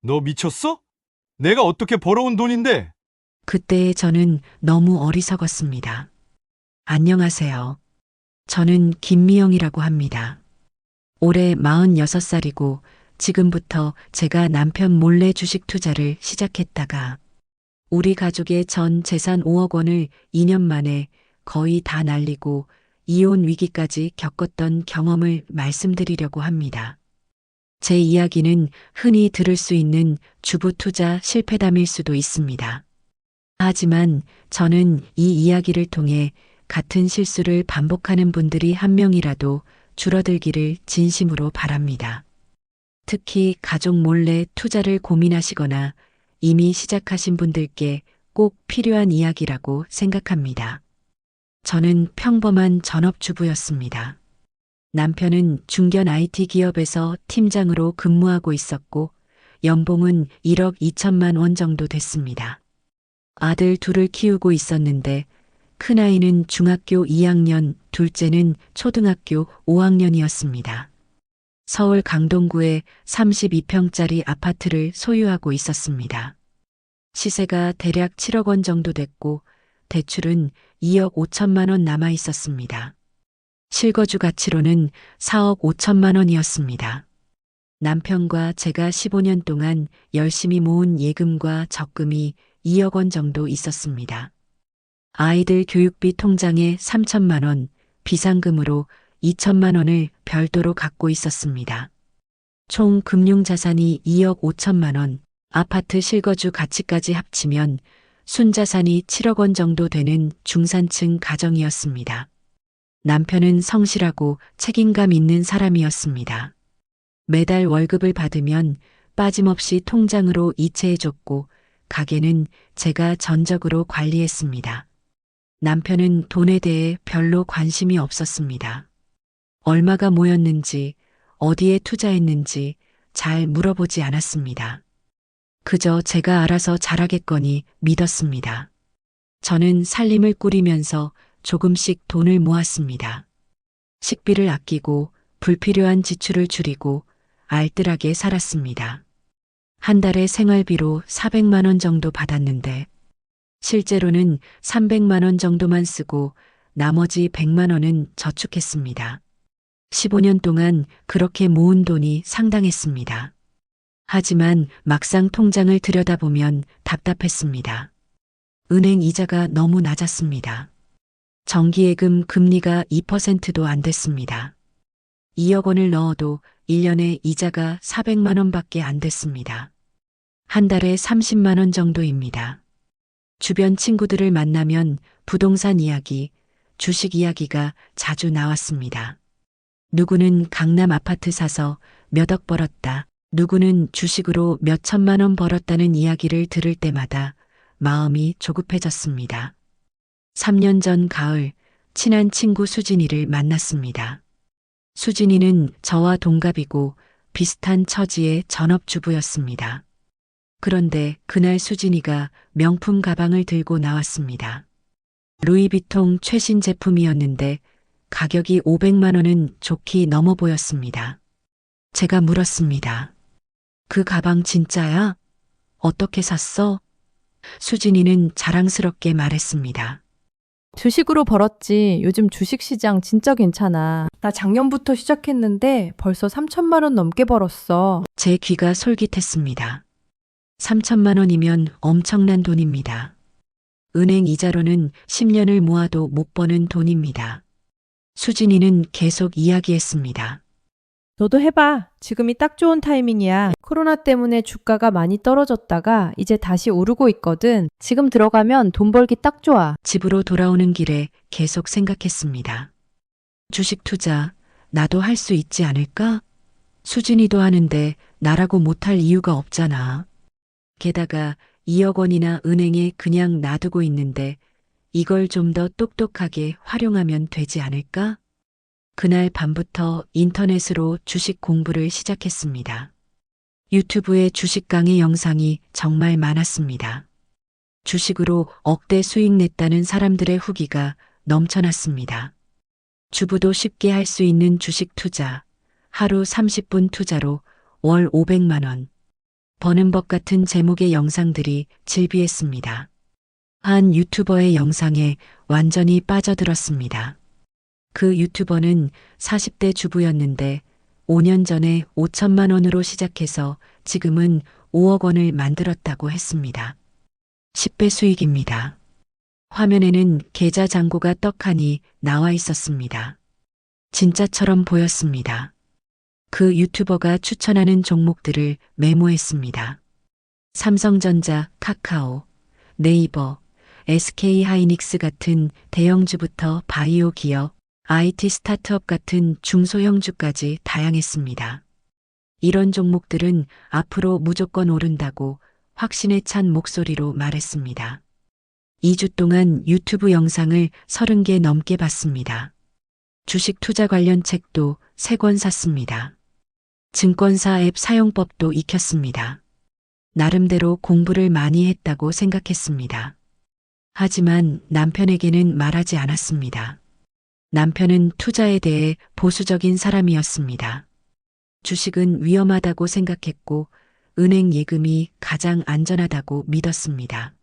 너 미쳤어? 내가 어떻게 벌어온 돈인데? 그때의 저는 너무 어리석었습니다. 안녕하세요. 저는 김미영이라고 합니다. 올해 46살이고 지금부터 제가 남편 몰래 주식 투자를 시작했다가 우리 가족의 전 재산 5억 원을 2년 만에 거의 다 날리고 이혼 위기까지 겪었던 경험을 말씀드리려고 합니다. 제 이야기는 흔히 들을 수 있는 주부 투자 실패담일 수도 있습니다. 하지만 저는 이 이야기를 통해 같은 실수를 반복하는 분들이 한 명이라도 줄어들기를 진심으로 바랍니다. 특히 가족 몰래 투자를 고민하시거나 이미 시작하신 분들께 꼭 필요한 이야기라고 생각합니다. 저는 평범한 전업주부였습니다. 남편은 중견 IT 기업에서 팀장으로 근무하고 있었고 연봉은 1억 2천만 원 정도 됐습니다. 아들 둘을 키우고 있었는데 큰아이는 중학교 2학년, 둘째는 초등학교 5학년이었습니다. 서울 강동구에 32평짜리 아파트를 소유하고 있었습니다. 시세가 대략 7억 원 정도 됐고 대출은 2억 5천만 원 남아 있었습니다. 실거주 가치로는 4억 5천만 원이었습니다. 남편과 제가 15년 동안 열심히 모은 예금과 적금이 2억 원 정도 있었습니다. 아이들 교육비 통장에 3천만 원, 비상금으로 2천만 원을 별도로 갖고 있었습니다. 총 금융자산이 2억 5천만 원, 아파트 실거주 가치까지 합치면 순자산이 7억 원 정도 되는 중산층 가정이었습니다. 남편은 성실하고 책임감 있는 사람이었습니다. 매달 월급을 받으면 빠짐없이 통장으로 이체해줬고 가게는 제가 전적으로 관리했습니다. 남편은 돈에 대해 별로 관심이 없었습니다. 얼마가 모였는지, 어디에 투자했는지 잘 물어보지 않았습니다. 그저 제가 알아서 잘하겠거니 믿었습니다. 저는 살림을 꾸리면서 조금씩 돈을 모았습니다. 식비를 아끼고 불필요한 지출을 줄이고 알뜰하게 살았습니다. 한 달에 생활비로 400만 원 정도 받았는데 실제로는 300만 원 정도만 쓰고 나머지 100만 원은 저축했습니다. 15년 동안 그렇게 모은 돈이 상당했습니다. 하지만 막상 통장을 들여다보면 답답했습니다. 은행 이자가 너무 낮았습니다. 정기예금 금리가 2%도 안 됐습니다. 2억 원을 넣어도 1년에 이자가 400만 원밖에 안 됐습니다. 한 달에 30만 원 정도입니다. 주변 친구들을 만나면 부동산 이야기, 주식 이야기가 자주 나왔습니다. 누구는 강남 아파트 사서 몇 억 벌었다. 누구는 주식으로 몇 천만 원 벌었다는 이야기를 들을 때마다 마음이 조급해졌습니다. 3년 전 가을, 친한 친구 수진이를 만났습니다. 수진이는 저와 동갑이고 비슷한 처지의 전업주부였습니다. 그런데 그날 수진이가 명품 가방을 들고 나왔습니다. 루이비통 최신 제품이었는데 가격이 500만 원은 좋게 넘어 보였습니다. 제가 물었습니다. 그 가방 진짜야? 어떻게 샀어? 수진이는 자랑스럽게 말했습니다. 주식으로 벌었지. 요즘 주식시장 진짜 괜찮아. 나 작년부터 시작했는데 벌써 3천만 원 넘게 벌었어. 제 귀가 솔깃했습니다. 3천만 원이면 엄청난 돈입니다. 은행 이자로는 10년을 모아도 못 버는 돈입니다. 수진이는 계속 이야기했습니다. 너도 해봐. 지금이 딱 좋은 타이밍이야. 코로나 때문에 주가가 많이 떨어졌다가 이제 다시 오르고 있거든. 지금 들어가면 돈 벌기 딱 좋아. 집으로 돌아오는 길에 계속 생각했습니다. 주식 투자, 나도 할 수 있지 않을까? 수진이도 하는데 나라고 못할 이유가 없잖아. 게다가 2억 원이나 은행에 그냥 놔두고 있는데 이걸 좀 더 똑똑하게 활용하면 되지 않을까? 그날 밤부터 인터넷으로 주식 공부를 시작했습니다. 유튜브에 주식 강의 영상이 정말 많았습니다. 주식으로 억대 수익 냈다는 사람들의 후기가 넘쳐났습니다. 주부도 쉽게 할 수 있는 주식 투자, 하루 30분 투자로 월 500만 원. 버는 법 같은 제목의 영상들이 질비했습니다. 한 유튜버의 영상에 완전히 빠져들었습니다. 그 유튜버는 40대 주부였는데 5년 전에 5천만 원으로 시작해서 지금은 5억 원을 만들었다고 했습니다. 10배 수익입니다. 화면에는 계좌 잔고가 떡하니 나와 있었습니다. 진짜처럼 보였습니다. 그 유튜버가 추천하는 종목들을 메모했습니다. 삼성전자, 카카오, 네이버, SK하이닉스 같은 대형주부터 바이오 기업, IT 스타트업 같은 중소형주까지 다양했습니다. 이런 종목들은 앞으로 무조건 오른다고 확신에 찬 목소리로 말했습니다. 2주 동안 유튜브 영상을 30개 넘게 봤습니다. 주식 투자 관련 책도 3권 샀습니다. 증권사 앱 사용법도 익혔습니다. 나름대로 공부를 많이 했다고 생각했습니다. 하지만 남편에게는 말하지 않았습니다. 남편은 투자에 대해 보수적인 사람이었습니다. 주식은 위험하다고 생각했고 은행 예금이 가장 안전하다고 믿었습니다.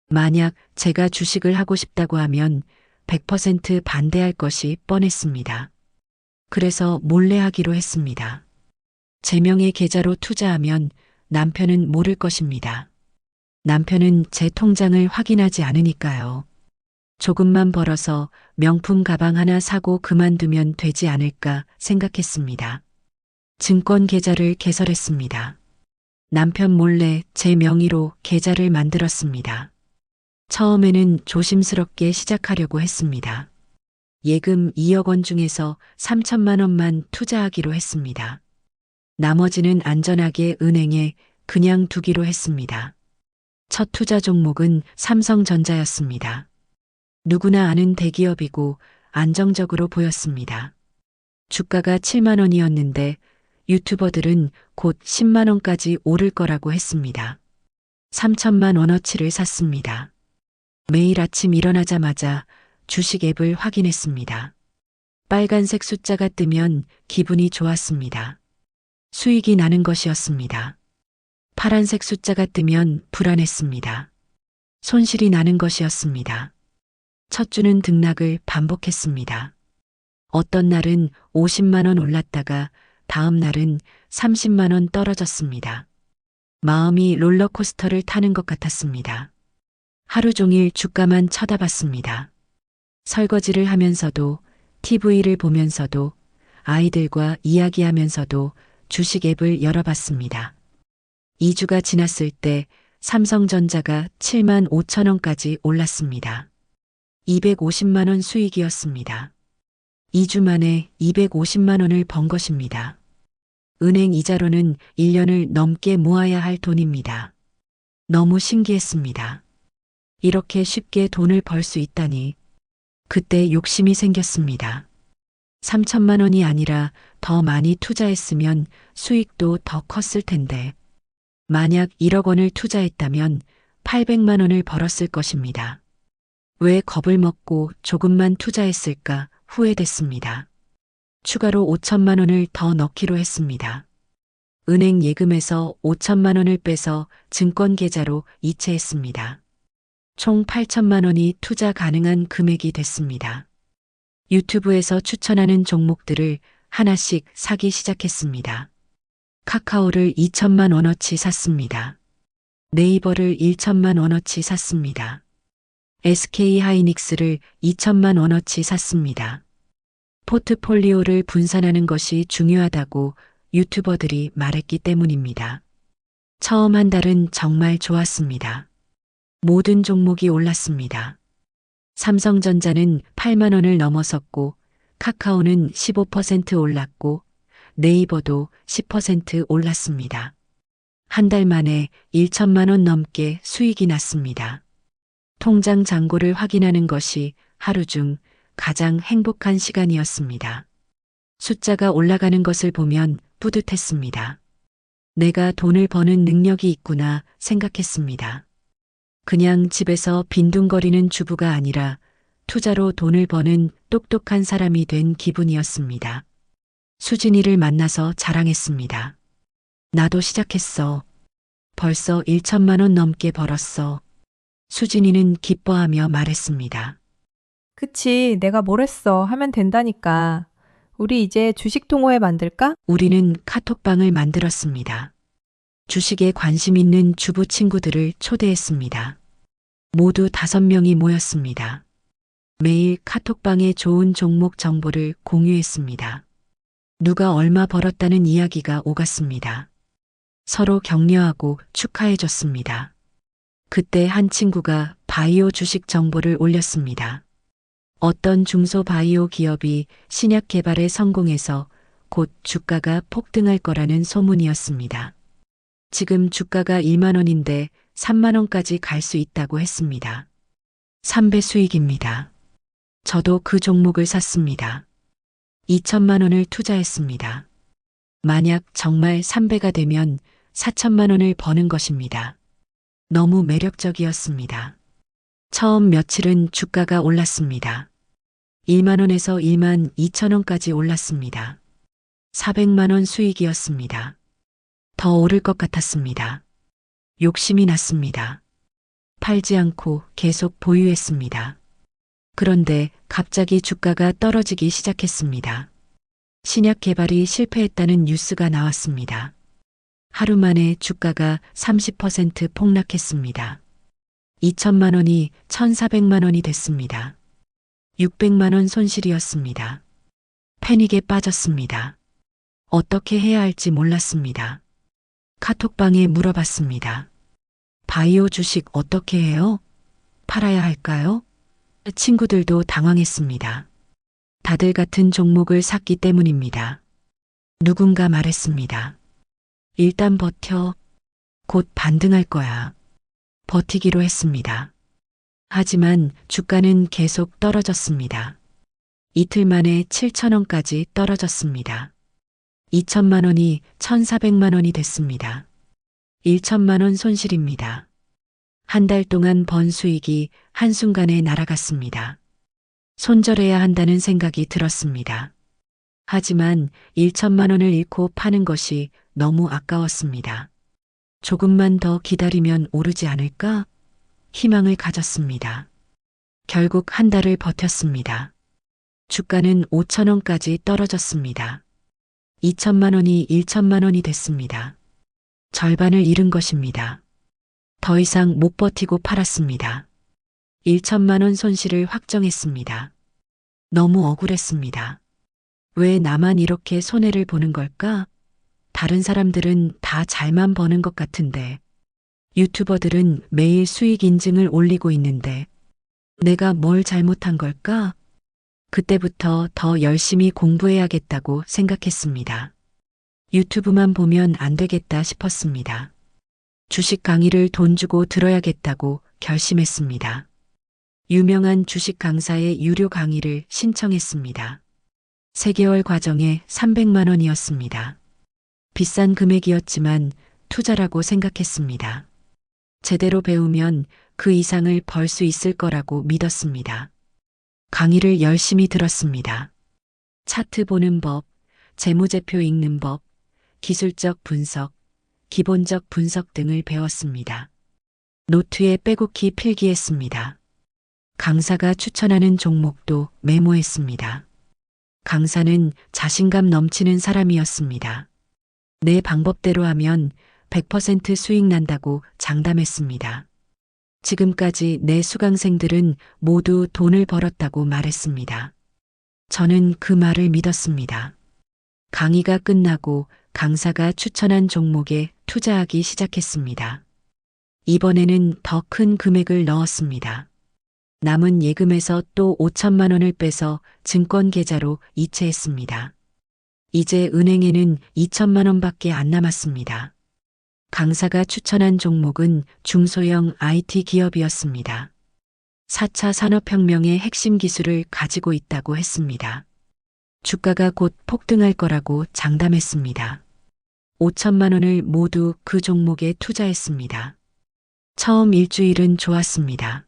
만약 제가 주식을 하고 싶다고 하면 100% 반대할 것이 뻔했습니다. 그래서 몰래 하기로 했습니다. 제 명의 계좌로 투자하면 남편은 모를 것입니다. 남편은 제 통장을 확인하지 않으니까요. 조금만 벌어서 명품 가방 하나 사고 그만두면 되지 않을까 생각했습니다. 증권 계좌를 개설했습니다. 남편 몰래 제 명의로 계좌를 만들었습니다. 처음에는 조심스럽게 시작하려고 했습니다. 예금 2억 원 중에서 3천만 원만 투자하기로 했습니다. 나머지는 안전하게 은행에 그냥 두기로 했습니다. 첫 투자 종목은 삼성전자였습니다. 누구나 아는 대기업이고 안정적으로 보였습니다. 주가가 7만 원이었는데 유튜버들은 곧 10만 원까지 오를 거라고 했습니다. 3천만 원어치를 샀습니다. 매일 아침 일어나자마자 주식 앱을 확인했습니다. 빨간색 숫자가 뜨면 기분이 좋았습니다. 수익이 나는 것이었습니다. 파란색 숫자가 뜨면 불안했습니다. 손실이 나는 것이었습니다. 첫 주는 등락을 반복했습니다. 어떤 날은 50만 원 올랐다가 다음 날은 30만 원 떨어졌습니다. 마음이 롤러코스터를 타는 것 같았습니다. 하루 종일 주가만 쳐다봤습니다. 설거지를 하면서도 TV를 보면서도 아이들과 이야기하면서도 주식 앱을 열어봤습니다. 2주가 지났을 때 삼성전자가 7만 5천 원까지 올랐습니다. 250만 원 수익이었습니다. 2주 만에 250만 원을 번 것입니다. 은행 이자로는 1년을 넘게 모아야 할 돈입니다. 너무 신기했습니다. 이렇게 쉽게 돈을 벌 수 있다니. 그때 욕심이 생겼습니다. 3천만 원이 아니라 더 많이 투자했으면 수익도 더 컸을 텐데. 만약 1억 원을 투자했다면 800만 원을 벌었을 것입니다. 왜 겁을 먹고 조금만 투자했을까 후회됐습니다. 추가로 5천만 원을 더 넣기로 했습니다. 은행 예금에서 5천만 원을 빼서 증권 계좌로 이체했습니다. 총 8천만 원이 투자 가능한 금액이 됐습니다. 유튜브에서 추천하는 종목들을 하나씩 사기 시작했습니다. 카카오를 2천만 원어치 샀습니다. 네이버를 1천만 원어치 샀습니다. SK하이닉스를 2천만 원어치 샀습니다. 포트폴리오를 분산하는 것이 중요하다고 유튜버들이 말했기 때문입니다. 처음 한 달은 정말 좋았습니다. 모든 종목이 올랐습니다. 삼성전자는 8만 원을 넘어섰고 카카오는 15% 올랐고 네이버도 10% 올랐습니다. 한 달 만에 1천만 원 넘게 수익이 났습니다. 통장 잔고를 확인하는 것이 하루 중 가장 행복한 시간이었습니다. 숫자가 올라가는 것을 보면 뿌듯했습니다. 내가 돈을 버는 능력이 있구나 생각했습니다. 그냥 집에서 빈둥거리는 주부가 아니라 투자로 돈을 버는 똑똑한 사람이 된 기분이었습니다. 수진이를 만나서 자랑했습니다. 나도 시작했어. 벌써 1천만 원 넘게 벌었어. 수진이는 기뻐하며 말했습니다. 그치, 내가 뭘 했어. 하면 된다니까. 우리 이제 주식 동호회 만들까? 우리는 카톡방을 만들었습니다. 주식에 관심 있는 주부 친구들을 초대했습니다. 모두 5명이 모였습니다. 매일 카톡방에 좋은 종목 정보를 공유했습니다. 누가 얼마 벌었다는 이야기가 오갔습니다. 서로 격려하고 축하해줬습니다. 그때 한 친구가 바이오 주식 정보를 올렸습니다. 어떤 중소바이오 기업이 신약 개발에 성공해서 곧 주가가 폭등할 거라는 소문이었습니다. 지금 주가가 1만 원인데 3만 원까지 갈 수 있다고 했습니다. 3배 수익입니다. 저도 그 종목을 샀습니다. 2천만 원을 투자했습니다. 만약 정말 3배가 되면 4천만 원을 버는 것입니다. 너무 매력적이었습니다. 처음 며칠은 주가가 올랐습니다. 1만 원에서 1만 2천 원까지 올랐습니다. 400만 원 수익이었습니다. 더 오를 것 같았습니다. 욕심이 났습니다. 팔지 않고 계속 보유했습니다. 그런데 갑자기 주가가 떨어지기 시작했습니다. 신약 개발이 실패했다는 뉴스가 나왔습니다. 하루 만에 주가가 30% 폭락했습니다. 2천만 원이 1,400만 원이 됐습니다. 600만 원 손실이었습니다. 패닉에 빠졌습니다. 어떻게 해야 할지 몰랐습니다. 카톡방에 물어봤습니다. 바이오 주식 어떻게 해요? 팔아야 할까요? 친구들도 당황했습니다. 다들 같은 종목을 샀기 때문입니다. 누군가 말했습니다. 일단 버텨. 곧 반등할 거야. 버티기로 했습니다. 하지만 주가는 계속 떨어졌습니다. 이틀 만에 7천 원까지 떨어졌습니다. 2천만 원이 1,400만 원이 됐습니다. 1천만 원 손실입니다. 한 달 동안 번 수익이 한순간에 날아갔습니다. 손절해야 한다는 생각이 들었습니다. 하지만 1천만 원을 잃고 파는 것이 너무 아까웠습니다. 조금만 더 기다리면 오르지 않을까? 희망을 가졌습니다. 결국 한 달을 버텼습니다. 주가는 5천 원까지 떨어졌습니다. 2천만 원이 1천만 원이 됐습니다. 절반을 잃은 것입니다. 더 이상 못 버티고 팔았습니다. 1천만 원 손실을 확정했습니다. 너무 억울했습니다. 왜 나만 이렇게 손해를 보는 걸까? 다른 사람들은 다 잘만 버는 것 같은데, 유튜버들은 매일 수익 인증을 올리고 있는데, 내가 뭘 잘못한 걸까? 그때부터 더 열심히 공부해야겠다고 생각했습니다. 유튜브만 보면 안 되겠다 싶었습니다. 주식 강의를 돈 주고 들어야겠다고 결심했습니다. 유명한 주식 강사의 유료 강의를 신청했습니다. 3개월 과정에 300만 원이었습니다. 비싼 금액이었지만 투자라고 생각했습니다. 제대로 배우면 그 이상을 벌 수 있을 거라고 믿었습니다. 강의를 열심히 들었습니다. 차트 보는 법, 재무제표 읽는 법, 기술적 분석, 기본적 분석 등을 배웠습니다. 노트에 빼곡히 필기했습니다. 강사가 추천하는 종목도 메모했습니다. 강사는 자신감 넘치는 사람이었습니다. 내 방법대로 하면 100% 수익 난다고 장담했습니다. 지금까지 내 수강생들은 모두 돈을 벌었다고 말했습니다. 저는 그 말을 믿었습니다. 강의가 끝나고 강사가 추천한 종목에 투자하기 시작했습니다. 이번에는 더 큰 금액을 넣었습니다. 남은 예금에서 또 5천만 원을 빼서 증권 계좌로 이체했습니다. 이제 은행에는 2천만 원밖에 안 남았습니다. 강사가 추천한 종목은 중소형 IT 기업이었습니다. 4차 산업혁명의 핵심 기술을 가지고 있다고 했습니다. 주가가 곧 폭등할 거라고 장담했습니다. 5천만 원을 모두 그 종목에 투자했습니다. 처음 일주일은 좋았습니다.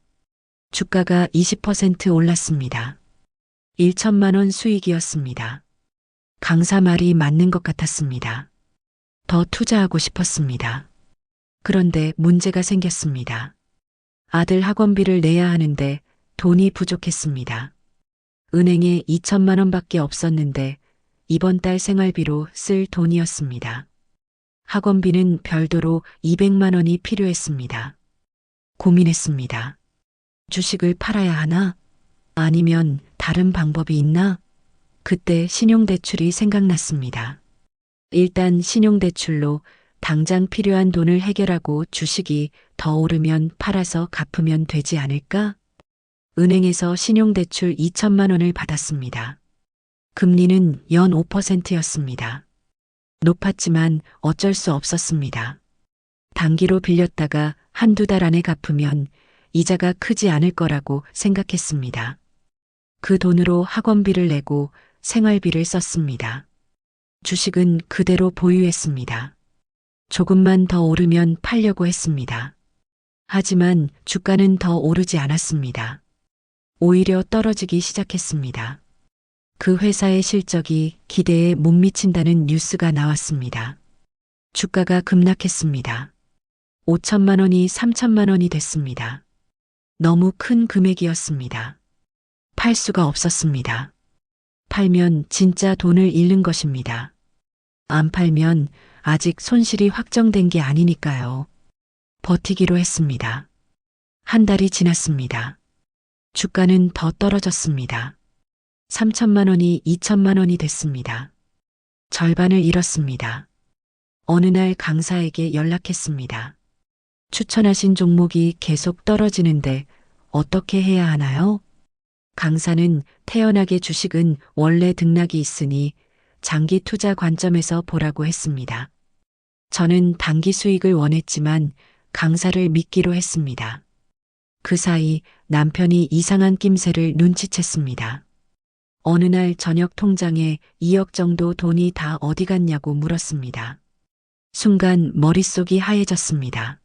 주가가 20% 올랐습니다. 1천만 원 수익이었습니다. 강사 말이 맞는 것 같았습니다. 더 투자하고 싶었습니다. 그런데 문제가 생겼습니다. 아들 학원비를 내야 하는데 돈이 부족했습니다. 은행에 2천만 원밖에 없었는데 이번 달 생활비로 쓸 돈이었습니다. 학원비는 별도로 200만 원이 필요했습니다. 고민했습니다. 주식을 팔아야 하나? 아니면 다른 방법이 있나? 그때 신용대출이 생각났습니다. 일단 신용대출로 당장 필요한 돈을 해결하고 주식이 더 오르면 팔아서 갚으면 되지 않을까? 은행에서 신용대출 2천만 원을 받았습니다. 금리는 연 5%였습니다. 높았지만 어쩔 수 없었습니다. 단기로 빌렸다가 한두 달 안에 갚으면 이자가 크지 않을 거라고 생각했습니다. 그 돈으로 학원비를 내고 생활비를 썼습니다. 주식은 그대로 보유했습니다. 조금만 더 오르면 팔려고 했습니다. 하지만 주가는 더 오르지 않았습니다. 오히려 떨어지기 시작했습니다. 그 회사의 실적이 기대에 못 미친다는 뉴스가 나왔습니다. 주가가 급락했습니다. 5천만 원이 3천만 원이 됐습니다. 너무 큰 금액이었습니다. 팔 수가 없었습니다. 팔면 진짜 돈을 잃는 것입니다. 안 팔면 아직 손실이 확정된 게 아니니까요. 버티기로 했습니다. 한 달이 지났습니다. 주가는 더 떨어졌습니다. 3천만 원이 2천만 원이 됐습니다. 절반을 잃었습니다. 어느 날 강사에게 연락했습니다. 추천하신 종목이 계속 떨어지는데 어떻게 해야 하나요? 강사는 태연하게 주식은 원래 등락이 있으니 장기 투자 관점에서 보라고 했습니다. 저는 단기 수익을 원했지만 강사를 믿기로 했습니다. 그 사이 남편이 이상한 낌새를 눈치챘습니다. 어느 날 저녁 통장에 2억 정도 돈이 다 어디 갔냐고 물었습니다. 순간 머릿속이 하얘졌습니다.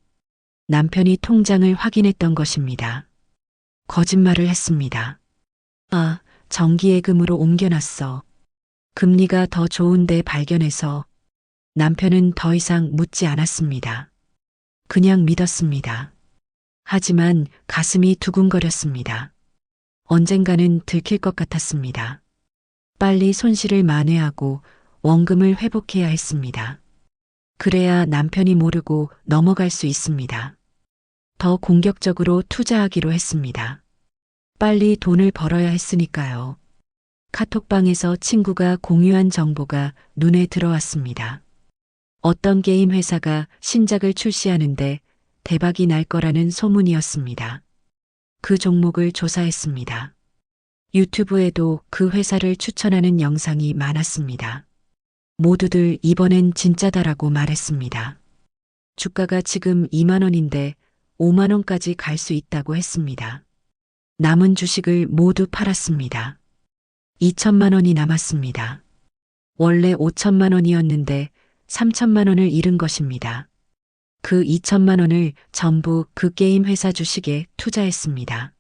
남편이 통장을 확인했던 것입니다. 거짓말을 했습니다. 아, 정기예금으로 옮겨놨어. 금리가 더 좋은데 발견해서 남편은 더 이상 묻지 않았습니다. 그냥 믿었습니다. 하지만 가슴이 두근거렸습니다. 언젠가는 들킬 것 같았습니다. 빨리 손실을 만회하고 원금을 회복해야 했습니다. 그래야 남편이 모르고 넘어갈 수 있습니다. 더 공격적으로 투자하기로 했습니다. 빨리 돈을 벌어야 했으니까요. 카톡방에서 친구가 공유한 정보가 눈에 들어왔습니다. 어떤 게임 회사가 신작을 출시하는데 대박이 날 거라는 소문이었습니다. 그 종목을 조사했습니다. 유튜브에도 그 회사를 추천하는 영상이 많았습니다. 모두들 이번엔 진짜다라고 말했습니다. 주가가 지금 2만 원인데 5만 원까지 갈 수 있다고 했습니다. 남은 주식을 모두 팔았습니다. 2천만 원이 남았습니다. 원래 5천만 원이었는데 3천만 원을 잃은 것입니다. 그 2천만 원을 전부 그 게임 회사 주식에 투자했습니다.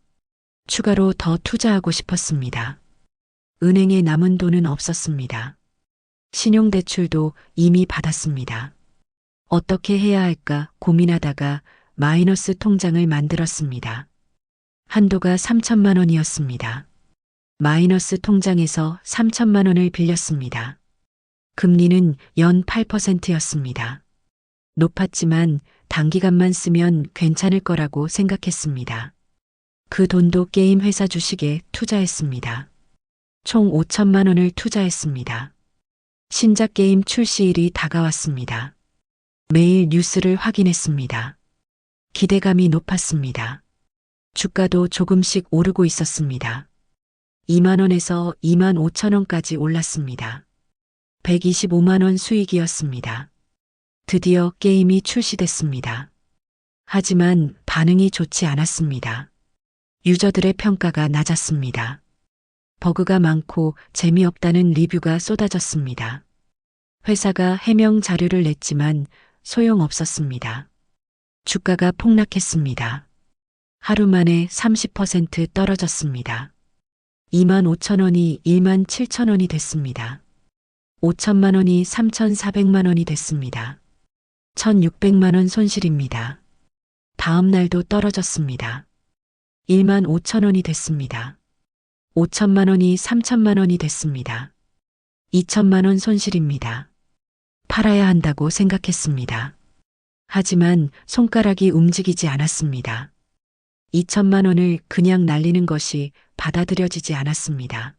추가로 더 투자하고 싶었습니다. 은행에 남은 돈은 없었습니다. 신용대출도 이미 받았습니다. 어떻게 해야 할까 고민하다가 마이너스 통장을 만들었습니다. 한도가 3천만 원이었습니다. 마이너스 통장에서 3천만 원을 빌렸습니다. 금리는 연 8%였습니다. 높았지만 단기간만 쓰면 괜찮을 거라고 생각했습니다. 그 돈도 게임 회사 주식에 투자했습니다. 총 5천만 원을 투자했습니다. 신작 게임 출시일이 다가왔습니다. 매일 뉴스를 확인했습니다. 기대감이 높았습니다. 주가도 조금씩 오르고 있었습니다. 2만 원에서 2만 5천 원까지 올랐습니다. 125만 원 수익이었습니다. 드디어 게임이 출시됐습니다. 하지만 반응이 좋지 않았습니다. 유저들의 평가가 낮았습니다. 버그가 많고 재미없다는 리뷰가 쏟아졌습니다. 회사가 해명 자료를 냈지만 소용없었습니다. 주가가 폭락했습니다. 하루 만에 30% 떨어졌습니다. 2만 5천 원이 1만 7천 원이 됐습니다. 5천만 원이 3,400만 원이 됐습니다. 1,600만 원 손실입니다. 다음 날도 떨어졌습니다. 1만 5천 원이 됐습니다. 5천만 원이 3천만 원이 됐습니다. 2천만 원 손실입니다. 팔아야 한다고 생각했습니다. 하지만 손가락이 움직이지 않았습니다. 2천만 원을 그냥 날리는 것이 받아들여지지 않았습니다.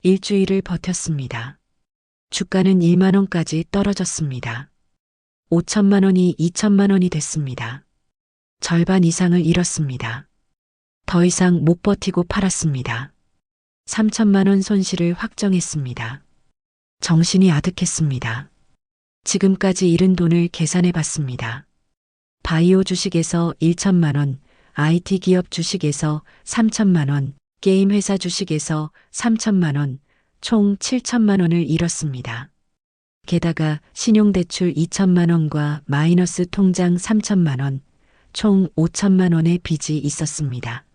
일주일을 버텼습니다. 주가는 1만 원까지 떨어졌습니다. 5천만 원이 2천만 원이 됐습니다. 절반 이상을 잃었습니다. 더 이상 못 버티고 팔았습니다. 3천만 원 손실을 확정했습니다. 정신이 아득했습니다. 지금까지 잃은 돈을 계산해 봤습니다. 바이오 주식에서 1천만 원, IT 기업 주식에서 3천만 원, 게임 회사 주식에서 3천만 원, 총 7천만 원을 잃었습니다. 게다가 신용대출 2천만 원과 마이너스 통장 3천만 원, 총 5천만 원의 빚이 있었습니다.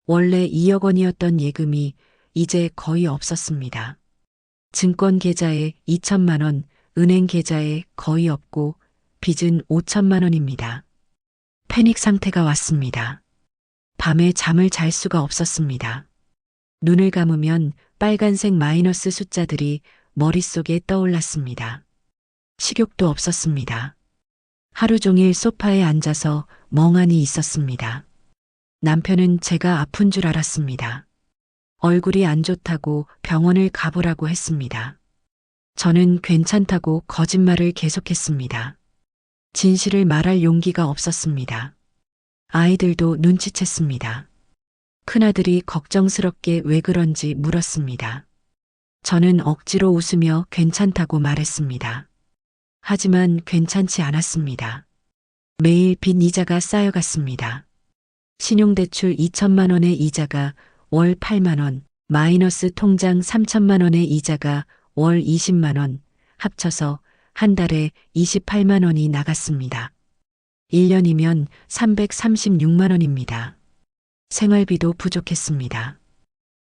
원래 2억 원이었던 예금이 이제 거의 없었습니다. 증권 계좌에 2천만 원, 은행 계좌에 거의 없고 빚은 5천만 원입니다. 패닉 상태가 왔습니다. 밤에 잠을 잘 수가 없었습니다. 눈을 감으면 빨간색 마이너스 숫자들이 머릿속에 떠올랐습니다. 식욕도 없었습니다. 하루 종일 소파에 앉아서 멍하니 있었습니다. 남편은 제가 아픈 줄 알았습니다. 얼굴이 안 좋다고 병원을 가보라고 했습니다. 저는 괜찮다고 거짓말을 계속했습니다. 진실을 말할 용기가 없었습니다. 아이들도 눈치챘습니다. 큰아들이 걱정스럽게 왜 그런지 물었습니다. 저는 억지로 웃으며 괜찮다고 말했습니다. 하지만 괜찮지 않았습니다. 매일 빚 이자가 쌓여갔습니다. 신용대출 2천만 원의 이자가 월 8만 원, 마이너스 통장 3천만 원의 이자가 월 20만 원, 합쳐서 한 달에 28만 원이 나갔습니다. 1년이면 336만 원입니다. 생활비도 부족했습니다.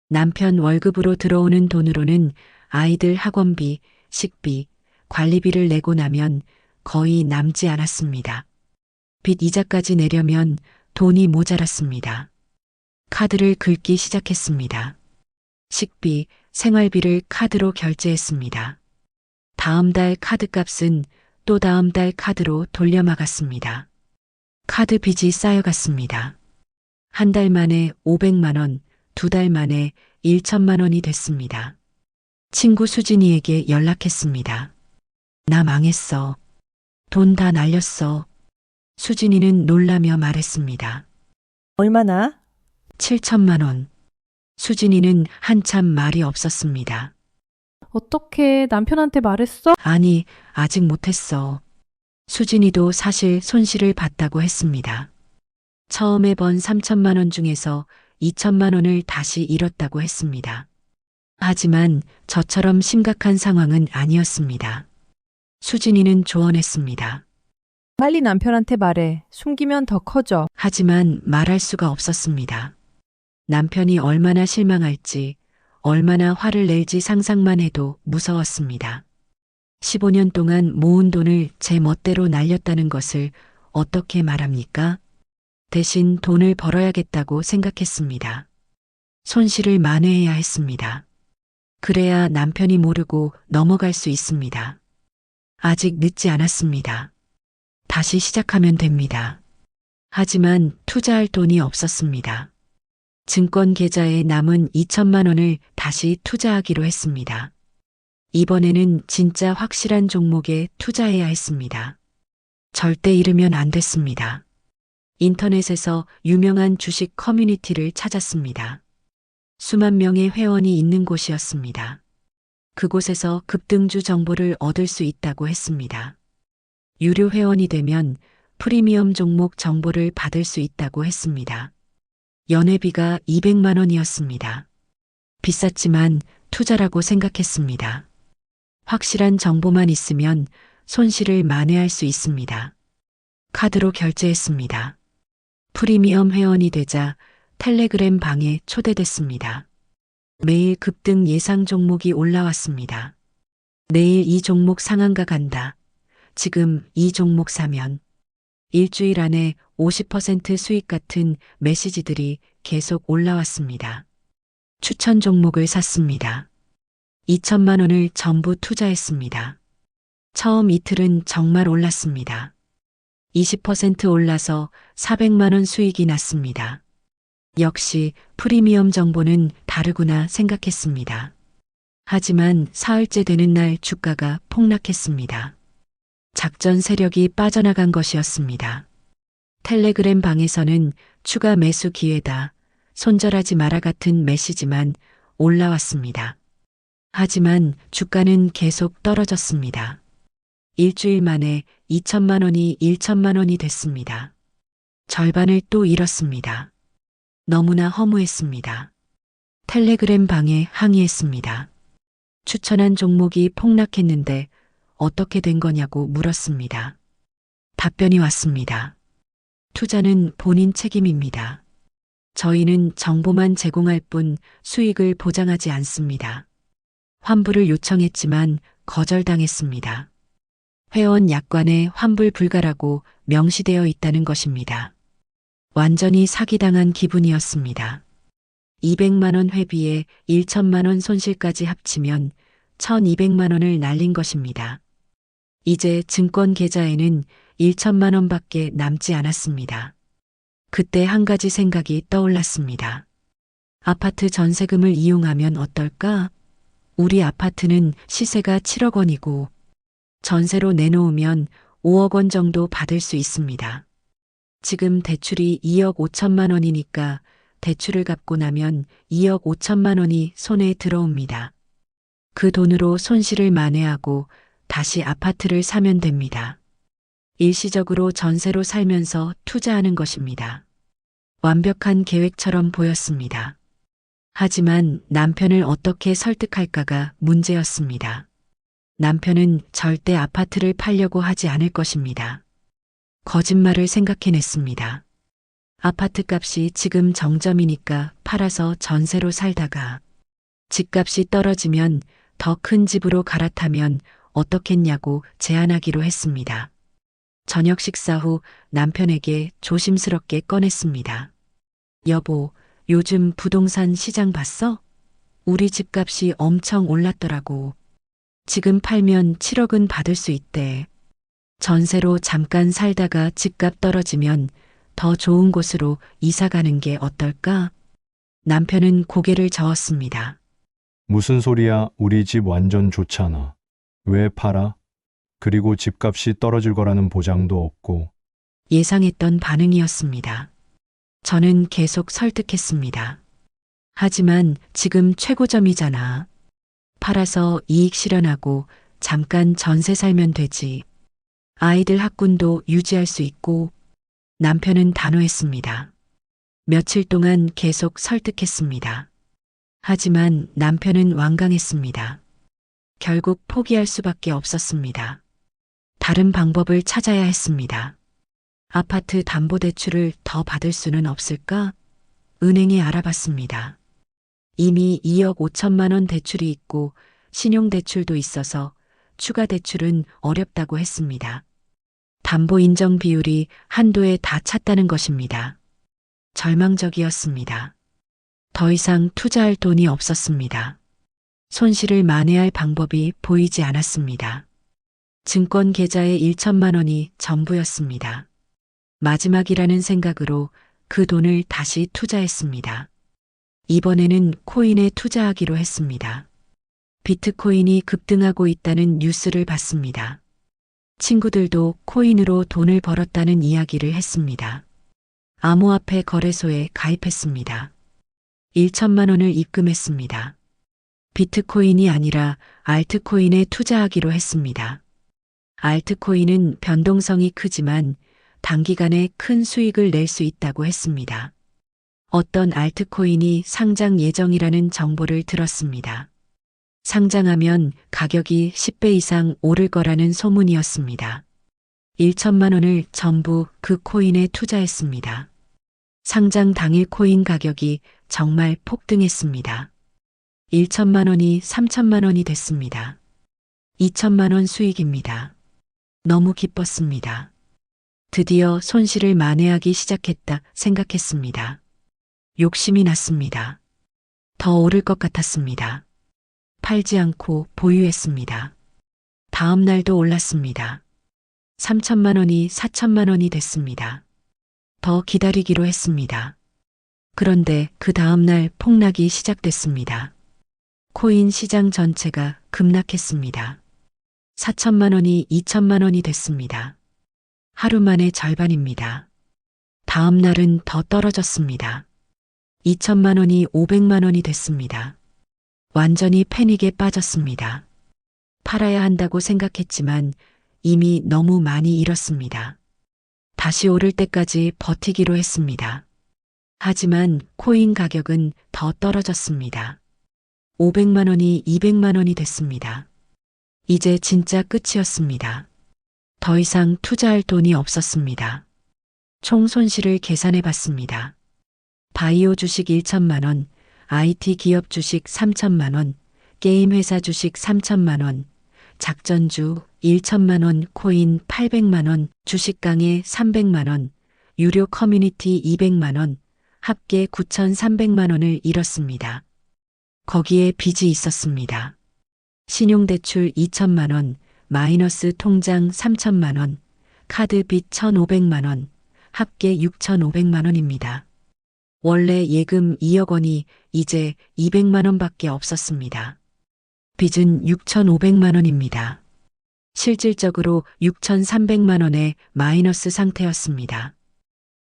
남편 월급으로 들어오는 돈으로는 아이들 학원비, 식비, 관리비를 내고 나면 거의 남지 않았습니다. 빚 이자까지 내려면 돈이 모자랐습니다. 카드를 긁기 시작했습니다. 식비, 생활비를 카드로 결제했습니다. 다음 달 카드값은 또 다음 달 카드로 돌려막았습니다. 카드 빚이 쌓여갔습니다. 한 달 만에 500만 원, 두 달 만에 1천만 원이 됐습니다. 친구 수진이에게 연락했습니다. 나 망했어. 돈 다 날렸어. 수진이는 놀라며 말했습니다. 얼마나? 7천만 원. 수진이는 한참 말이 없었습니다. 어떻게 남편한테 말했어? 아니, 아직 못했어. 수진이도 사실 손실을 봤다고 했습니다. 처음에 번 3천만 원 중에서 2천만 원을 다시 잃었다고 했습니다. 하지만 저처럼 심각한 상황은 아니었습니다. 수진이는 조언했습니다. 빨리 남편한테 말해. 숨기면 더 커져. 하지만 말할 수가 없었습니다. 남편이 얼마나 실망할지, 얼마나 화를 낼지 상상만 해도 무서웠습니다. 15년 동안 모은 돈을 제 멋대로 날렸다는 것을 어떻게 말합니까? 대신 돈을 벌어야겠다고 생각했습니다. 손실을 만회해야 했습니다. 그래야 남편이 모르고 넘어갈 수 있습니다. 아직 늦지 않았습니다. 다시 시작하면 됩니다. 하지만 투자할 돈이 없었습니다. 증권 계좌에 남은 2천만 원을 다시 투자하기로 했습니다. 이번에는 진짜 확실한 종목에 투자해야 했습니다. 절대 잃으면 안 됐습니다. 인터넷에서 유명한 주식 커뮤니티를 찾았습니다. 수만 명의 회원이 있는 곳이었습니다. 그곳에서 급등주 정보를 얻을 수 있다고 했습니다. 유료 회원이 되면 프리미엄 종목 정보를 받을 수 있다고 했습니다. 연회비가 200만 원이었습니다. 비쌌지만 투자라고 생각했습니다. 확실한 정보만 있으면 손실을 만회할 수 있습니다. 카드로 결제했습니다. 프리미엄 회원이 되자 텔레그램 방에 초대됐습니다. 매일 급등 예상 종목이 올라왔습니다. 내일 이 종목 상한가 간다. 지금 이 종목 사면 일주일 안에 50% 수익 같은 메시지들이 계속 올라왔습니다. 추천 종목을 샀습니다. 2천만 원을 전부 투자했습니다. 처음 이틀은 정말 올랐습니다. 20% 올라서 400만 원 수익이 났습니다. 역시 프리미엄 정보는 다르구나 생각했습니다. 하지만 사흘째 되는 날 주가가 폭락했습니다. 작전 세력이 빠져나간 것이었습니다. 텔레그램 방에서는 추가 매수 기회다, 손절하지 마라 같은 메시지만 올라왔습니다. 하지만 주가는 계속 떨어졌습니다. 일주일 만에 2천만 원이 1천만 원이 됐습니다. 절반을 또 잃었습니다. 너무나 허무했습니다. 텔레그램 방에 항의했습니다. 추천한 종목이 폭락했는데 어떻게 된 거냐고 물었습니다. 답변이 왔습니다. 투자는 본인 책임입니다. 저희는 정보만 제공할 뿐 수익을 보장하지 않습니다. 환불을 요청했지만 거절당했습니다. 회원 약관에 환불 불가라고 명시되어 있다는 것입니다. 완전히 사기당한 기분이었습니다. 200만 원 회비에 1천만 원 손실까지 합치면 1,200만 원을 날린 것입니다. 이제 증권 계좌에는 1천만 원밖에 남지 않았습니다. 그때 한 가지 생각이 떠올랐습니다. 아파트 전세금을 이용하면 어떨까? 우리 아파트는 시세가 7억 원이고 전세로 내놓으면 5억 원 정도 받을 수 있습니다. 지금 대출이 2억 5천만 원이니까 대출을 갚고 나면 2억 5천만 원이 손에 들어옵니다. 그 돈으로 손실을 만회하고 다시 아파트를 사면 됩니다. 일시적으로 전세로 살면서 투자하는 것입니다. 완벽한 계획처럼 보였습니다. 하지만 남편을 어떻게 설득할까가 문제였습니다. 남편은 절대 아파트를 팔려고 하지 않을 것입니다. 거짓말을 생각해냈습니다. 아파트 값이 지금 정점이니까 팔아서 전세로 살다가 집값이 떨어지면 더 큰 집으로 갈아타면 어떻겠냐고 제안하기로 했습니다. 저녁 식사 후 남편에게 조심스럽게 꺼냈습니다. 여보, 요즘 부동산 시장 봤어? 우리 집값이 엄청 올랐더라고. 지금 팔면 7억은 받을 수 있대. 전세로 잠깐 살다가 집값 떨어지면 더 좋은 곳으로 이사 가는 게 어떨까? 남편은 고개를 저었습니다. 무슨 소리야? 우리 집 완전 좋잖아. 왜 팔아? 그리고 집값이 떨어질 거라는 보장도 없고. 예상했던 반응이었습니다. 저는 계속 설득했습니다. 하지만 지금 최고점이잖아. 팔아서 이익 실현하고 잠깐 전세 살면 되지. 아이들 학군도 유지할 수 있고. 남편은 단호했습니다. 며칠 동안 계속 설득했습니다. 하지만 남편은 완강했습니다. 결국 포기할 수밖에 없었습니다. 다른 방법을 찾아야 했습니다. 아파트 담보대출을 더 받을 수는 없을까? 은행에 알아봤습니다. 이미 2억 5천만 원 대출이 있고 신용대출도 있어서 추가 대출은 어렵다고 했습니다. 담보 인정 비율이 한도에 다 찼다는 것입니다. 절망적이었습니다. 더 이상 투자할 돈이 없었습니다. 손실을 만회할 방법이 보이지 않았습니다. 증권 계좌에 1천만 원이 전부였습니다. 마지막이라는 생각으로 그 돈을 다시 투자했습니다. 이번에는 코인에 투자하기로 했습니다. 비트코인이 급등하고 있다는 뉴스를 봤습니다. 친구들도 코인으로 돈을 벌었다는 이야기를 했습니다. 암호화폐 거래소에 가입했습니다. 1천만 원을 입금했습니다. 비트코인이 아니라 알트코인에 투자하기로 했습니다. 알트코인은 변동성이 크지만 단기간에 큰 수익을 낼 수 있다고 했습니다. 어떤 알트코인이 상장 예정이라는 정보를 들었습니다. 상장하면 가격이 10배 이상 오를 거라는 소문이었습니다. 1천만 원을 전부 그 코인에 투자했습니다. 상장 당일 코인 가격이 정말 폭등했습니다. 1천만 원이 3천만 원이 됐습니다. 2천만 원 수익입니다. 너무 기뻤습니다. 드디어 손실을 만회하기 시작했다 생각했습니다. 욕심이 났습니다. 더 오를 것 같았습니다. 팔지 않고 보유했습니다. 다음 날도 올랐습니다. 3천만 원이 4천만 원이 됐습니다. 더 기다리기로 했습니다. 그런데 그 다음 날 폭락이 시작됐습니다. 코인 시장 전체가 급락했습니다. 4천만 원이 2천만 원이 됐습니다. 하루 만에 절반입니다. 다음 날은 더 떨어졌습니다. 2천만 원이 500만 원이 됐습니다. 완전히 패닉에 빠졌습니다. 팔아야 한다고 생각했지만 이미 너무 많이 잃었습니다. 다시 오를 때까지 버티기로 했습니다. 하지만 코인 가격은 더 떨어졌습니다. 500만 원이 200만 원이 됐습니다. 이제 진짜 끝이었습니다. 더 이상 투자할 돈이 없었습니다. 총 손실을 계산해 봤습니다. 바이오 주식 1천만 원, IT 기업 주식 3천만 원, 게임 회사 주식 3천만 원, 작전주 1천만 원, 코인 800만 원, 주식 강의 300만 원, 유료 커뮤니티 200만 원, 합계 9,300만 원을 잃었습니다. 거기에 빚이 있었습니다. 신용대출 2천만 원, 마이너스 통장 3천만 원, 카드 빚 1,500만 원, 합계 6,500만 원입니다. 원래 예금 2억 원이 이제 200만 원밖에 없었습니다. 빚은 6,500만 원입니다. 실질적으로 6,300만 원의 마이너스 상태였습니다.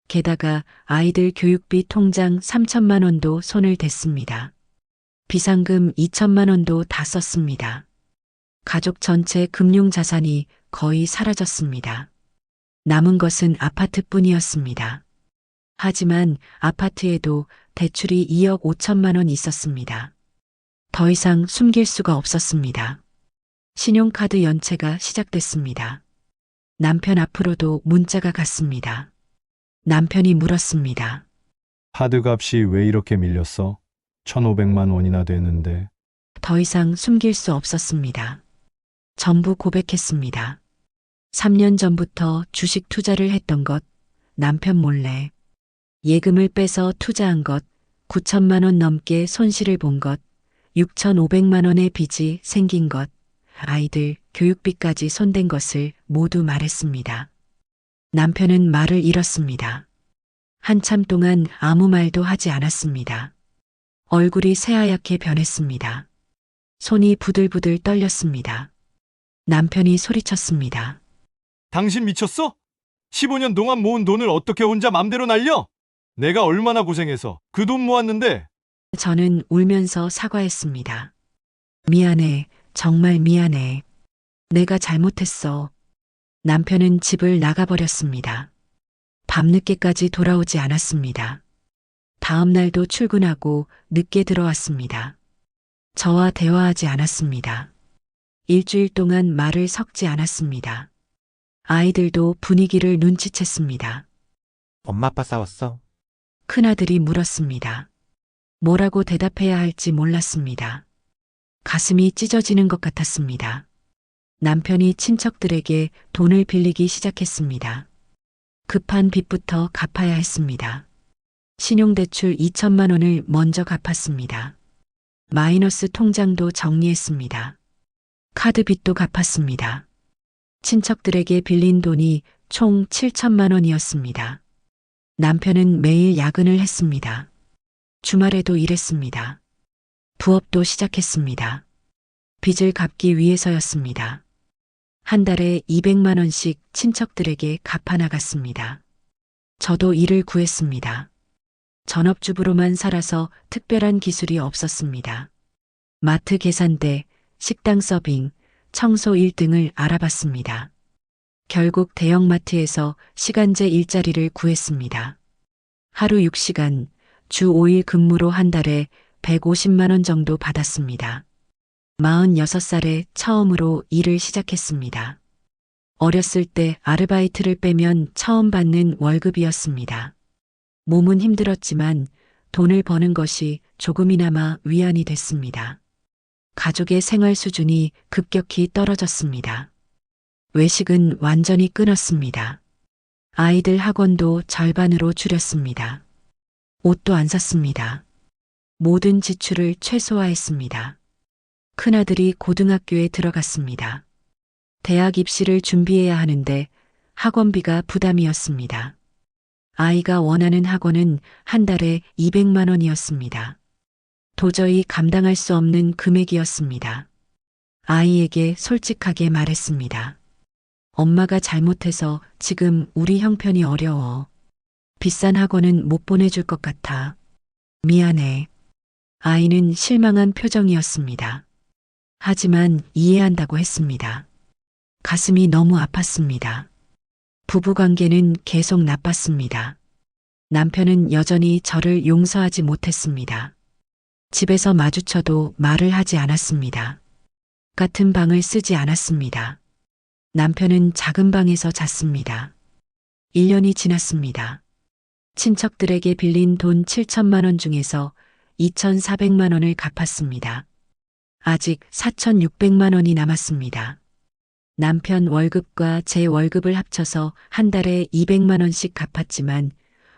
게다가 아이들 교육비 통장 3천만 원도 손을 댔습니다. 비상금 2천만 원도 다 썼습니다. 가족 전체 금융자산이 거의 사라졌습니다. 남은 것은 아파트뿐이었습니다. 하지만 아파트에도 대출이 2억 5천만 원 있었습니다. 더 이상 숨길 수가 없었습니다. 신용카드 연체가 시작됐습니다. 남편 앞으로도 문자가 갔습니다. 남편이 물었습니다. 카드값이 왜 이렇게 밀렸어? 1,500만 원이나 되는데. 더 이상 숨길 수 없었습니다. 전부 고백했습니다. 3년 전부터 주식 투자를 했던 것, 남편 몰래. 예금을 빼서 투자한 것, 9천만 원 넘게 손실을 본 것, 6,500만 원의 빚이 생긴 것, 아이들 교육비까지 손댄 것을 모두 말했습니다. 남편은 말을 잃었습니다. 한참 동안 아무 말도 하지 않았습니다. 얼굴이 새하얗게 변했습니다. 손이 부들부들 떨렸습니다. 남편이 소리쳤습니다. 당신 미쳤어? 15년 동안 모은 돈을 어떻게 혼자 맘대로 날려? 내가 얼마나 고생해서 그 돈 모았는데. 저는 울면서 사과했습니다. 미안해, 정말 미안해. 내가 잘못했어. 남편은 집을 나가버렸습니다. 밤늦게까지 돌아오지 않았습니다. 다음 날도 출근하고 늦게 들어왔습니다. 저와 대화하지 않았습니다. 일주일 동안 말을 섞지 않았습니다. 아이들도 분위기를 눈치챘습니다. 엄마 아빠 싸웠어? 큰아들이 물었습니다. 뭐라고 대답해야 할지 몰랐습니다. 가슴이 찢어지는 것 같았습니다. 남편이 친척들에게 돈을 빌리기 시작했습니다. 급한 빚부터 갚아야 했습니다. 신용대출 2천만 원을 먼저 갚았습니다. 마이너스 통장도 정리했습니다. 카드 빚도 갚았습니다. 친척들에게 빌린 돈이 총 7천만 원이었습니다. 남편은 매일 야근을 했습니다. 주말에도 일했습니다. 부업도 시작했습니다. 빚을 갚기 위해서였습니다. 한 달에 200만 원씩 친척들에게 갚아 나갔습니다. 저도 일을 구했습니다. 전업주부로만 살아서 특별한 기술이 없었습니다. 마트 계산대, 식당 서빙, 청소 일 등을 알아봤습니다. 결국 대형마트에서 시간제 일자리를 구했습니다. 하루 6시간, 주 5일 근무로 한 달에 150만 원 정도 받았습니다. 46살에 처음으로 일을 시작했습니다. 어렸을 때 아르바이트를 빼면 처음 받는 월급이었습니다. 몸은 힘들었지만 돈을 버는 것이 조금이나마 위안이 됐습니다. 가족의 생활 수준이 급격히 떨어졌습니다. 외식은 완전히 끊었습니다. 아이들 학원도 절반으로 줄였습니다. 옷도 안 샀습니다. 모든 지출을 최소화했습니다. 큰아들이 고등학교에 들어갔습니다. 대학 입시를 준비해야 하는데 학원비가 부담이었습니다. 아이가 원하는 학원은 한 달에 200만 원이었습니다. 도저히 감당할 수 없는 금액이었습니다. 아이에게 솔직하게 말했습니다. 엄마가 잘못해서 지금 우리 형편이 어려워. 비싼 학원은 못 보내줄 것 같아. 미안해. 아이는 실망한 표정이었습니다. 하지만 이해한다고 했습니다. 가슴이 너무 아팠습니다. 부부관계는 계속 나빴습니다. 남편은 여전히 저를 용서하지 못했습니다. 집에서 마주쳐도 말을 하지 않았습니다. 같은 방을 쓰지 않았습니다. 남편은 작은 방에서 잤습니다. 1년이 지났습니다. 친척들에게 빌린 돈 7천만 원 중에서 2,400만 원을 갚았습니다. 아직 4,600만 원이 남았습니다. 남편 월급과 제 월급을 합쳐서 한 달에 200만 원씩 갚았지만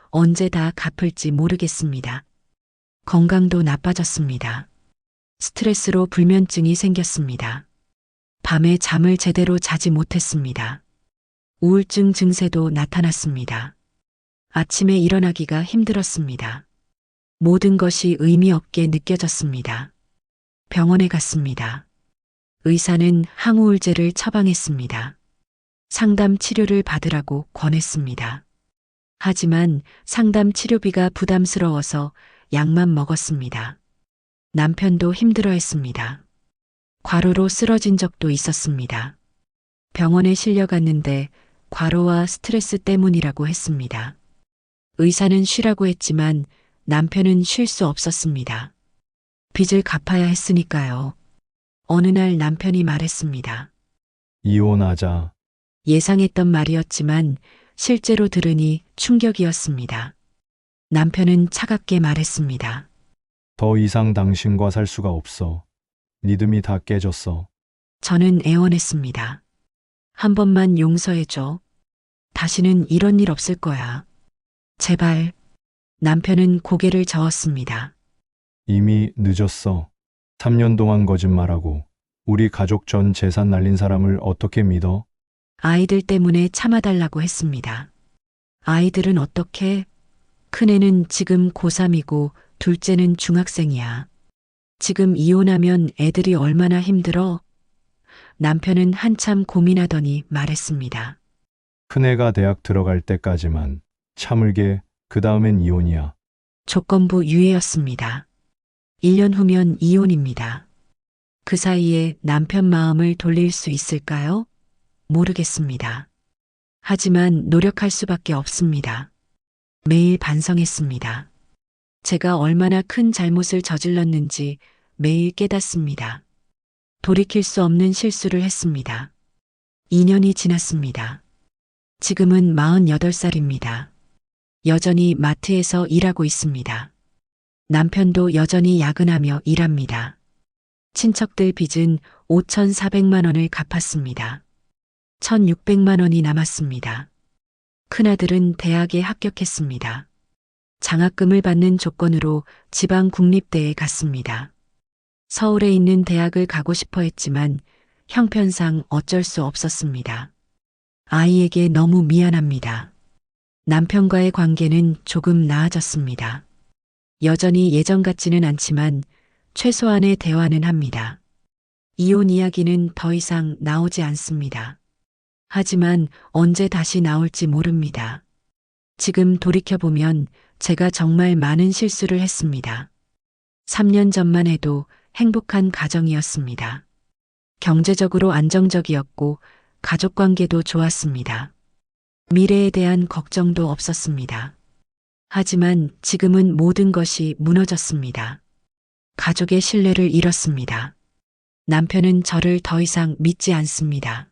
언제 다 갚을지 모르겠습니다. 건강도 나빠졌습니다. 스트레스로 불면증이 생겼습니다. 밤에 잠을 제대로 자지 못했습니다. 우울증 증세도 나타났습니다. 아침에 일어나기가 힘들었습니다. 모든 것이 의미 없게 느껴졌습니다. 병원에 갔습니다. 의사는 항우울제를 처방했습니다. 상담 치료를 받으라고 권했습니다. 하지만 상담 치료비가 부담스러워서 약만 먹었습니다. 남편도 힘들어했습니다. 과로로 쓰러진 적도 있었습니다. 병원에 실려갔는데 과로와 스트레스 때문이라고 했습니다. 의사는 쉬라고 했지만 남편은 쉴 수 없었습니다. 빚을 갚아야 했으니까요. 어느 날 남편이 말했습니다. 이혼하자. 예상했던 말이었지만 실제로 들으니 충격이었습니다. 남편은 차갑게 말했습니다. 더 이상 당신과 살 수가 없어. 믿음이 다 깨졌어. 저는 애원했습니다. 한 번만 용서해줘. 다시는 이런 일 없을 거야. 제발. 남편은 고개를 저었습니다. 이미 늦었어. 3년 동안 거짓말하고 우리 가족 전 재산 날린 사람을 어떻게 믿어? 아이들 때문에 참아달라고 했습니다. 아이들은 어떻게? 큰애는 지금 고3이고 둘째는 중학생이야. 지금 이혼하면 애들이 얼마나 힘들어? 남편은 한참 고민하더니 말했습니다. 큰애가 대학 들어갈 때까지만 참을게. 그 다음엔 이혼이야. 조건부 유예였습니다. 1년 후면 이혼입니다. 그 사이에 남편 마음을 돌릴 수 있을까요? 모르겠습니다. 하지만 노력할 수밖에 없습니다. 매일 반성했습니다. 제가 얼마나 큰 잘못을 저질렀는지 매일 깨닫습니다. 돌이킬 수 없는 실수를 했습니다. 2년이 지났습니다. 지금은 48살입니다. 여전히 마트에서 일하고 있습니다. 남편도 여전히 야근하며 일합니다. 친척들 빚은 5,400만 원을 갚았습니다. 1,600만 원이 남았습니다. 큰아들은 대학에 합격했습니다. 장학금을 받는 조건으로 지방 국립대에 갔습니다. 서울에 있는 대학을 가고 싶어 했지만 형편상 어쩔 수 없었습니다. 아이에게 너무 미안합니다. 남편과의 관계는 조금 나아졌습니다. 여전히 예전 같지는 않지만 최소한의 대화는 합니다. 이혼 이야기는 더 이상 나오지 않습니다. 하지만 언제 다시 나올지 모릅니다. 지금 돌이켜보면 제가 정말 많은 실수를 했습니다. 3년 전만 해도 행복한 가정이었습니다. 경제적으로 안정적이었고 가족 관계도 좋았습니다. 미래에 대한 걱정도 없었습니다. 하지만 지금은 모든 것이 무너졌습니다. 가족의 신뢰를 잃었습니다. 남편은 저를 더 이상 믿지 않습니다.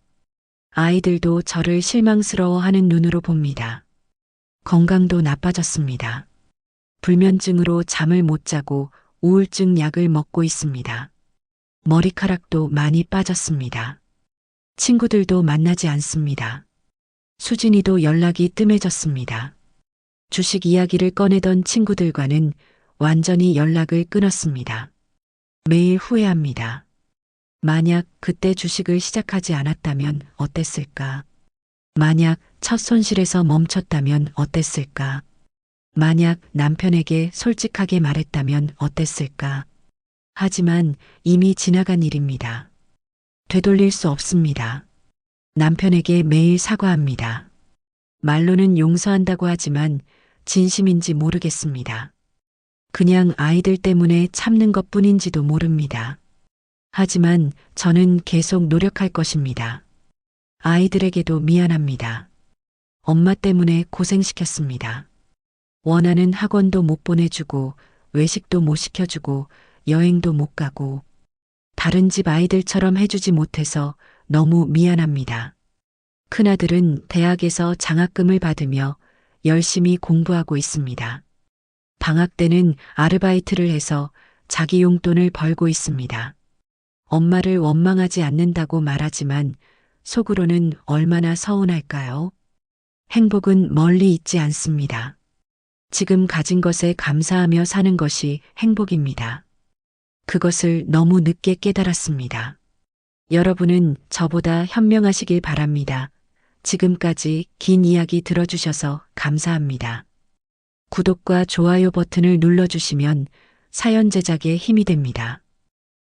아이들도 저를 실망스러워하는 눈으로 봅니다. 건강도 나빠졌습니다. 불면증으로 잠을 못 자고 우울증 약을 먹고 있습니다. 머리카락도 많이 빠졌습니다. 친구들도 만나지 않습니다. 수진이도 연락이 뜸해졌습니다. 주식 이야기를 꺼내던 친구들과는 완전히 연락을 끊었습니다. 매일 후회합니다. 만약 그때 주식을 시작하지 않았다면 어땠을까? 만약 첫 손실에서 멈췄다면 어땠을까? 만약 남편에게 솔직하게 말했다면 어땠을까? 하지만 이미 지나간 일입니다. 되돌릴 수 없습니다. 남편에게 매일 사과합니다. 말로는 용서한다고 하지만 진심인지 모르겠습니다. 그냥 아이들 때문에 참는 것 뿐인지도 모릅니다. 하지만 저는 계속 노력할 것입니다. 아이들에게도 미안합니다. 엄마 때문에 고생시켰습니다. 원하는 학원도 못 보내주고 외식도 못 시켜주고 여행도 못 가고 다른 집 아이들처럼 해주지 못해서 너무 미안합니다. 큰아들은 대학에서 장학금을 받으며 열심히 공부하고 있습니다. 방학 때는 아르바이트를 해서 자기 용돈을 벌고 있습니다. 엄마를 원망하지 않는다고 말하지만 속으로는 얼마나 서운할까요? 행복은 멀리 있지 않습니다. 지금 가진 것에 감사하며 사는 것이 행복입니다. 그것을 너무 늦게 깨달았습니다. 여러분은 저보다 현명하시길 바랍니다. 지금까지 긴 이야기 들어주셔서 감사합니다. 구독과 좋아요 버튼을 눌러주시면 사연 제작에 힘이 됩니다.